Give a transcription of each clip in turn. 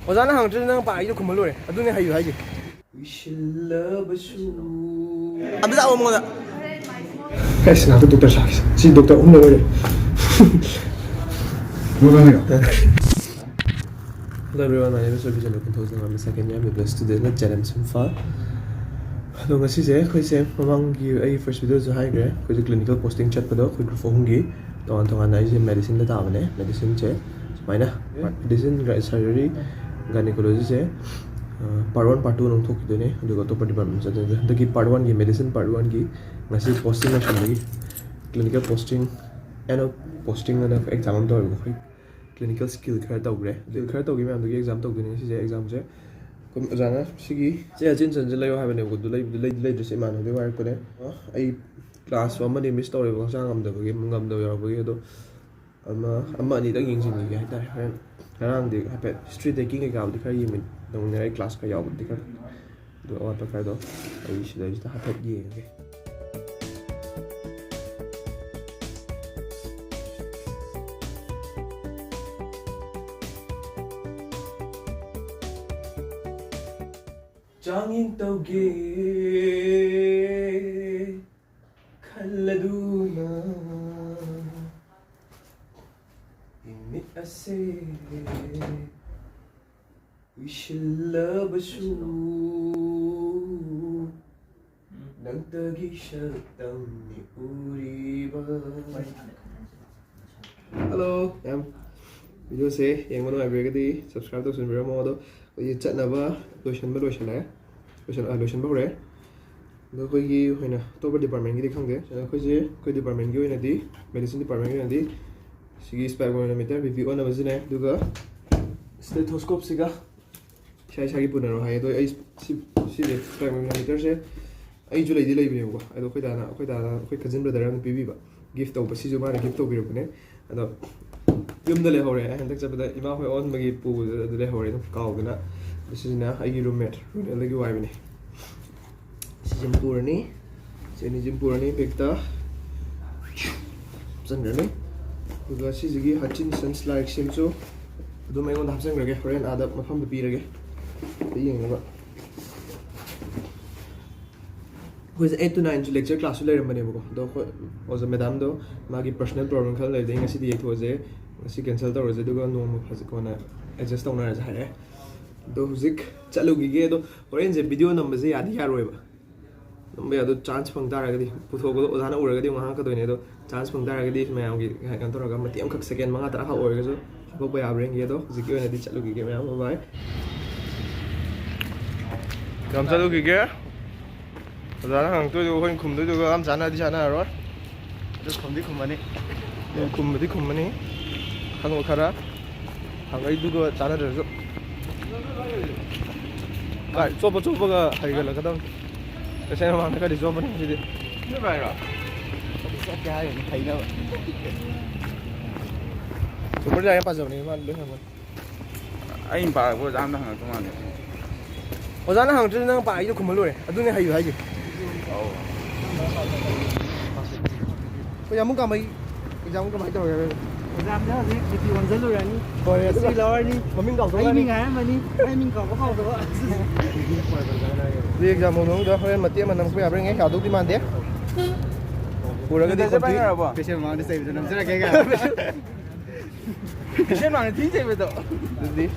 어자나 항트는 빠이도 그물로래. 아두네 하유 하지. 안돼 자 어머나. Guys, nato doktor Shakis. Si doktor umno. Hello everyone, my name is Rabichandra Konthoujam. I'm a second year MBBS Student at JNIMS IMPHAL. So ngasi je khoi se mamanggi ai first video jo hai gre khoi clinical posting chat pado khoi group 4 gi ton thonga nai je medicine da tabane medicine che maina medicine surgery gynecology je part 1 part 2 nong thok done aduga to department cha de ki part 1 gi medicine part 1 gi ngasi posting na shimgi clinical posting and posting na exam do khoi clinical skill khar tawre khar tawgi me am exam tawdine si je exam je Jana, Sigi, Jin Sanjay, I have been able to lay the same man of the work. I class one money missed story was on the game of the Yavago. I'm money the kings in the around the street taking a cow, the carry the class Kayaw, the auto cado. I wish there is the happy year. Jangin tauge khalladuna imit ase wishlabasu nangtagi shartam ni uriba. Hello, video se yang mana everybody subscribe to sunbira modo ये चटनाबा lotion में lotion है lotion बहुरे तो कोई है ना तो पर department की दिखांगे कोई डिपार्टमेंट की होना दी मेडिसिन डिपार्टमेंट की होना दी सिगी स्पेक्ट्रोमीटर रिव्यू होना बस ने दुगा स्टेथोस्कोप सिगा शायद शायद पुनः रो है तो ये स्पेक्ट्रोमीटर से आई जो लेडी लेबी ने वो आई तो कोई कजिन ब्रदर ने पीबी बा गिफ्ट तो बस जो मारे गिफ्ट तो भी रुपने अदा Yumda le hore, and that's about the Imaho on Maggie pool, the lehore, Kalgana. This is now a roommate, like you have any. Jimpurani, Jimpurani, Picta Sunday. Because she's a Hutchinson's like Simso. Do my own Hapsan again for an other from the beer again. Was 8 to 9 lecture class later, Manebo. Was a madame though, Maggie personal problem, living a city 8 was there. She cancel the residual normal has a corner adjust on as high. Those Chalugi, or in the video numbers, the Adia River. We have the chance from directly, put over Ozana already on Hanka, chance from directly, may I can talk about the second Mata or so. By bring Yedo, the given at the Chalugi game. Bye. Come Chalugi gear. Ozana to you when come to go, I'm Zana Jana, right? Just come the money. Come with the company. Hang Kara, I do go at Tanner. Right, so what's over? I got look at them. The same amount of is open. I know. So, what did I pass on him? I ain't bad, was I'm not a command. Was I not to know by you come away? I don't know how you like it. Oh, Yamukami, Yamukami door. Exam đó thì thì còn rất rồi anh. Rồi xin lỗi đi. Mà mình đọc thôi. Mình ngái mà đi. Ai mình có học rồi. Đi exam một lúc đó thôi mà tiêm mà nằm quay bên nghe khảo đúng đi màn thế. Ủa cái gì sẽ bay ra rồi. Cái xem mà đi xem cho nằm rất là cái cả. Cái xem mà thí xem về đó. Đi.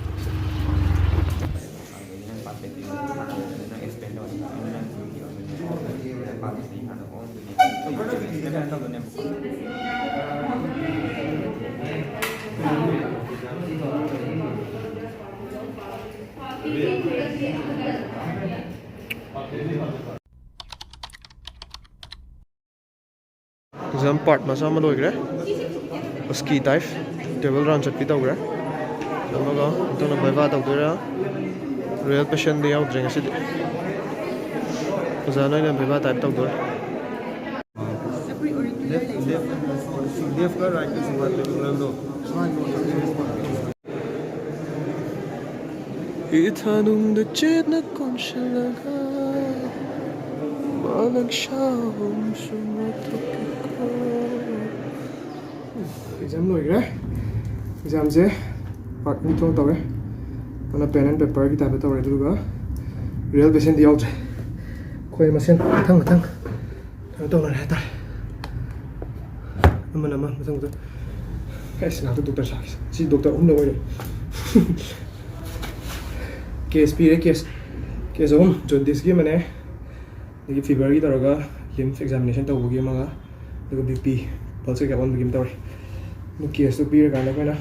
Exam part masa mo loi ski dive table run chat pita gre amaga to na baiwa ta gre real patient dia out ring sid zana na baiwa type ta gre left ka right ka sumat le no ithanung de chet na kon shalaga malag shawum sumatok exam loi gre exam je part 2 tong tawre mana pen and paper ki type tawre duga real patient di out khoi masen thang thang to na hata amana ma masang to guys na to doctor sa si doctor um no case pire case jaundice gi mane ni fever gi taraga lymph examination to gi manga the bp pulse ga on gi tawre no case to pire ga na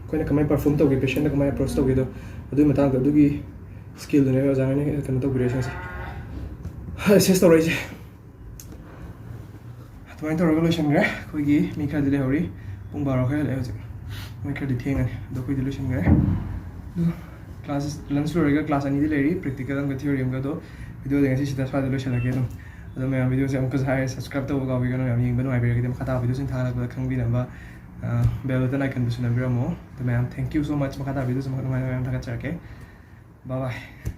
koina kamai perform to gi patient na kamai approach to gi do adu matang adu gi skill ne ga jang ne kan to operation sa assess to rise to enter regulation ga koi gi mi kha dile hori pung 12 kha le hoje mi kha di theng ani do koi dilution ga classes lunch lo rega class ani dileri practical and theory am ga do video de ngasi sita swa dilution la ge dum ado me video se am ko sai subscribe to ga wi ga no yam ying ba no ai be ga dem khata video sin thala ba khang bi na ba bell button icon bu sin na bira mo to me thank you so much ma khata video se ma no mai am tha ka char ke bye bye